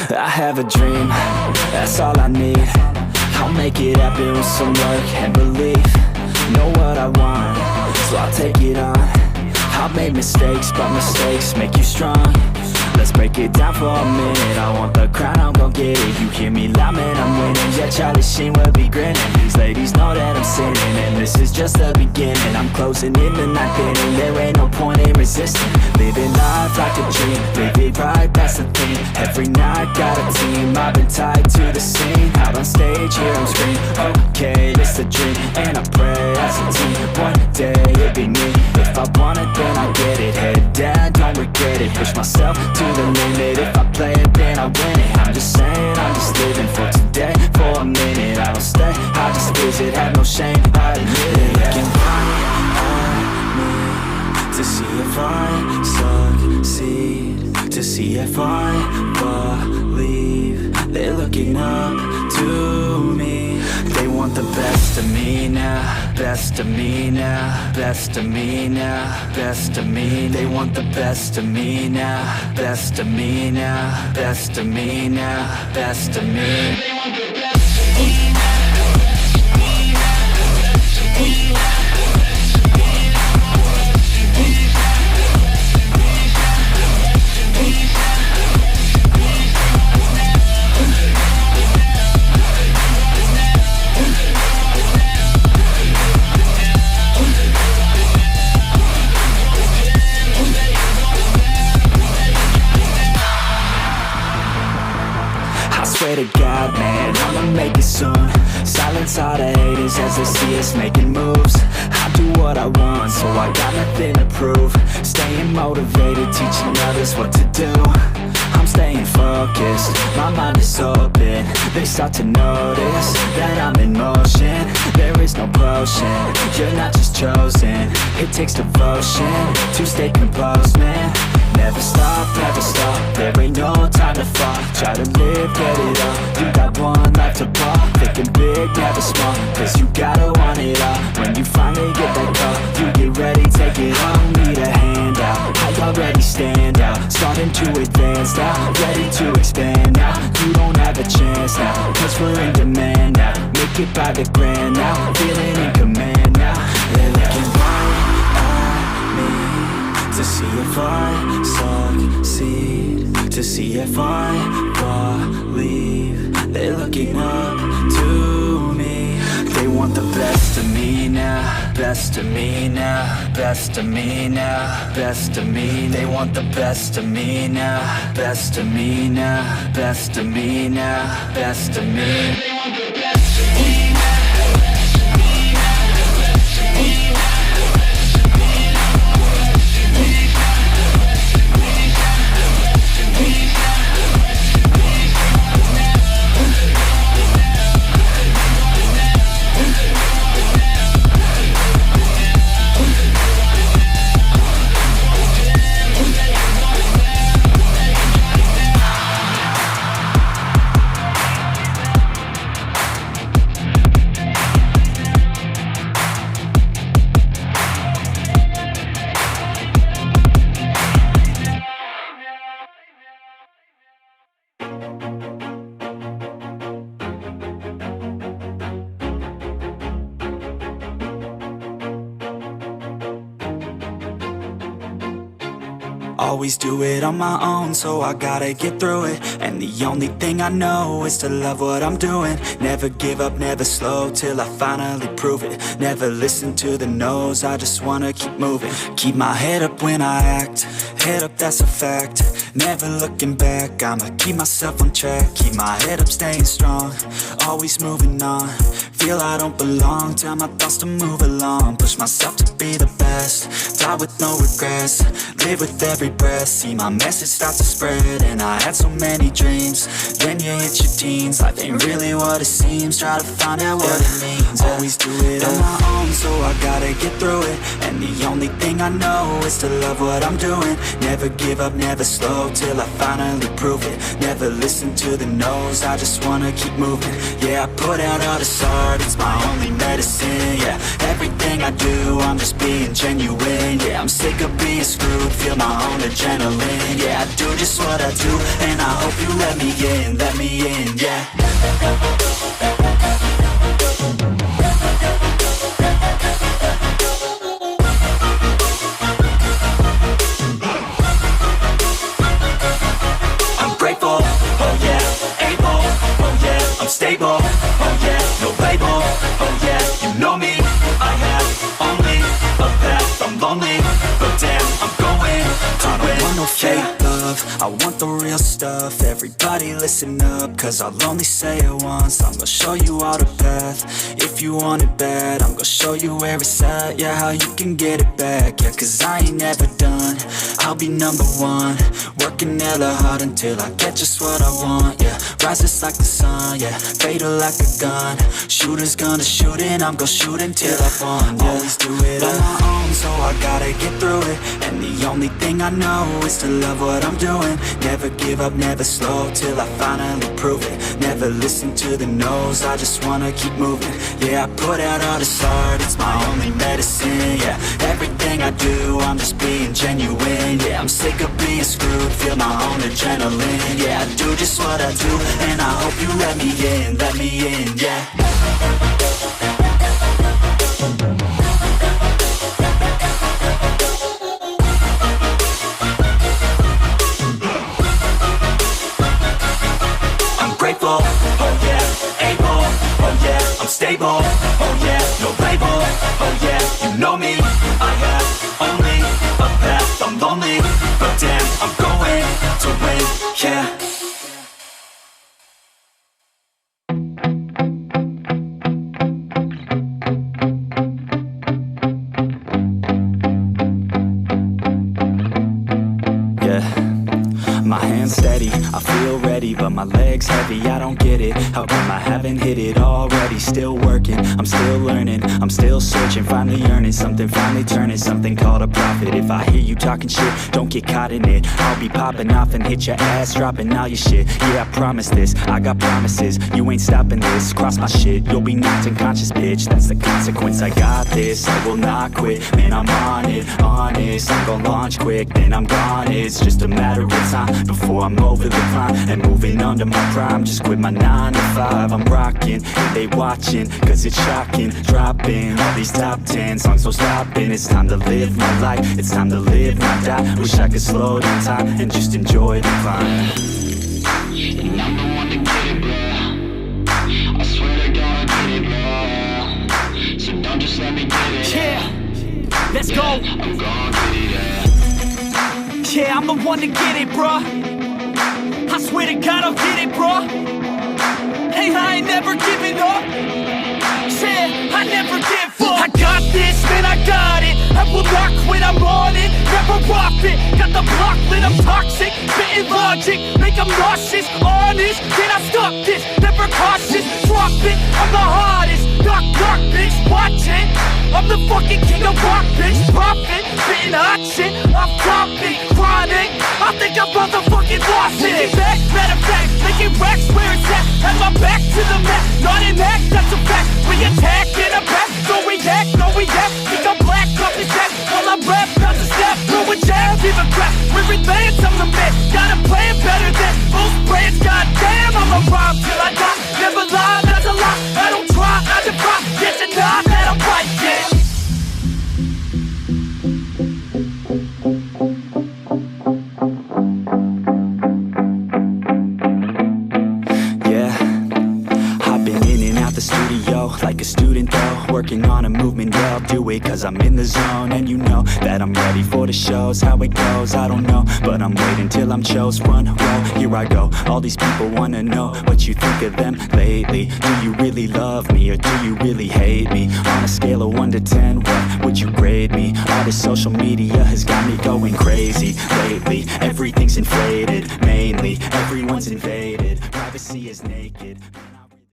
I have a dream, that's all I need. I'll make it happen with some work and belief. Know what I want, so I'll take it on. I've made mistakes, but mistakes make you strong. Let's break it down for a minute. I want the crown, I'm gon' get it. You hear me loud, man, I'm winning. Yeah, Charlie Sheen will be grinning. These ladies know that I'm sinning, and this is just the beginning. I'm closing in the ninth inning. There ain't no point in resisting. Living life like a dream, live it right, that's the thing. Every night, got a team, I've been tied to the scene. Out on stage, here I'm screaming, okay, this the dream. And I pray as a team, one day it'll be me. If I want it, then I get it. Head down, don't regret it. Push myself to the limit. If I play it, then I win it. I'm just saying, I'm just living for today. For a minute, I don't stay, I just visit. Have no shame, I admit it. Looking right at me to see if I succeed, to see if I believe. They're looking up to me. They want the best of me now, best of me now, best of me now, best of me. They want the best of me now, best of me now, best of me now, best of me. They want the best of me now. Swear to God, man, I'ma make it soon. Silence all the haters as they see us making moves. I do what I want, so I got nothing to prove. Staying motivated, teaching others what to do. I'm staying focused, my mind is open. They start to notice that I'm in motion. There is no potion, you're not just chosen. It takes devotion to stay composed, man. Never stop, there ain't no time to fall. Try to live, get it all, you got one life to pop. Thinking big, never small, cause you gotta want it all. When you finally get that call, you get ready, take it on. Need a handout, I already stand out. Starting to advance now, ready to expand now. You don't have a chance now, cause we're in demand now. Make it by the grand now, feeling in command now. They're looking right at me to see if I succeed, to see if I believe. They're looking up to me. They want the best of me now, best of me now, best of me now, best of me. They want the best of me now, best of me now, best of me now, best of me. They want the best of me. Always do it on my own, so I gotta get through it. And the only thing I know is to love what I'm doing. Never give up, never slow, till I finally prove it. Never listen to the no's, I just wanna keep moving. Keep my head up when I act, head up, that's a fact. Never looking back, I'ma keep myself on track. Keep my head up, staying strong, always moving on. Feel I don't belong, tell my thoughts to move along. Push myself to be the best, die with no regrets. Live with every breath, see my message start to spread. And I had so many dreams, then you hit your teens. Life ain't really what it seems, try to find out what it means. Always do it on my own, so I gotta get through it. And the only thing I know is to love what I'm doing. Never give up, never slow, till I finally prove it. Never listen to the no's, I just wanna keep moving. Yeah, I put out all the songs, start, it's my only medicine, yeah. Everything I do, I'm just being genuine, yeah. I'm sick of being screwed, feel my own adrenaline, yeah. I do just what I do, and I hope you let me in, yeah. Stable, oh yeah, no label, oh yeah, you know me. I have only a path, I'm lonely, but damn, I'm going to win. I don't want no fake love, I want the real stuff. Everybody listen up, cause I'll only say it once. I'm gonna show you all the path, if you want it bad. I'm gonna show you where it's at, yeah, how you can get it back. Yeah, cause I ain't never done, I'll be number one. Working hella hard until I get just what I want, yeah. Rises like the sun, yeah, fatal like a gun. Shooters gonna shoot and I'm gonna shoot until I won, yeah. Always do it on my own, so I gotta get through it. And the only thing I know is to love what I'm doing. Never give up, never slow, till I finally prove it. Never listen to the no's, I just wanna keep moving. Yeah, I put out all this art, it's my only medicine, yeah. Everything I do, I'm just being genuine, yeah. I'm sick of being screwed, feel my own adrenaline, yeah. I do just what I do, and I hope you let me in, yeah. I'm grateful, oh yeah, able, oh yeah, I'm stable, oh yeah, no label, oh yeah, you know me. I have only a path, I'm lonely, but damn, I'm going to win, yeah. My hands steady, I feel ready, but my legs heavy, I don't get it. How come I haven't hit it already? Still working, I'm still learning, I'm still searching, finally earning something, finally turning something called a profit. If I hear you talking shit, don't get caught in it. I'll be popping off and hit your ass, dropping all your shit. Yeah, I promise this, I got promises, you ain't stopping this. Cross my shit, you'll be knocked unconscious, bitch. That's the consequence, I got this, I will not quit. Man, I'm on it, honest, I'm gon' launch quick, then I'm gone. It's just a matter of time before I'm over the climb and moving under my prime. Just quit my 9 to 5, I'm rocking, and they watching, cause it's shocking. Dropping all these top 10 songs, so stopping. It's time to live my life, it's time to live, not die. Wish I could slow down time and just enjoy the climb. And I'm the one to get it, bro. I swear to God, I get it, bro. So don't just let me get it. Yeah, let's go. I'm gonna get it, yeah. Yeah, I'm the one to get it, bruh. I swear to God I'll get it, bruh. Hey, I ain't never giving up. Yeah, I never give up. I got this, man, I got it. I will not quit, I'm on it. Never off it. Got the block lit, I'm toxic. Spitting logic, make them nauseous. Honest, can I stop this? Never cautious, drop it. I'm the hardest. Knock, knock, bitch, watch it. I'm the fucking king of rock, bitch. Profit, spitting hot shit. I'm dropping, chronic. I think I'm motherfucking lost it. Take it back, matter of fact, making racks where it's at. Have my back to the mat, not an act, that's a fact. We attack in a back, don't react, no react. Think I'm black, off his back. While I rap, bounce a step, throw a jab, even crap. We're advanced, I'm the man. Got a plan better than most brands. Goddamn, I'm a rhyme till I die. Never lie, that's a lie. I don't try, I defy. Yes and not, that I'm right, yeah. Like a student though, working on a movement, yeah, I'll do it cause I'm in the zone. And you know that I'm ready for the shows. How it goes, I don't know, but I'm waiting till I'm chose. Front row, here I go. All these people wanna know what you think of them lately. Do you really love me or do you really hate me? On a scale of 1 to 10, what would you grade me? All this social media has got me going crazy lately. Everything's inflated, mainly everyone's invaded. Privacy is naked.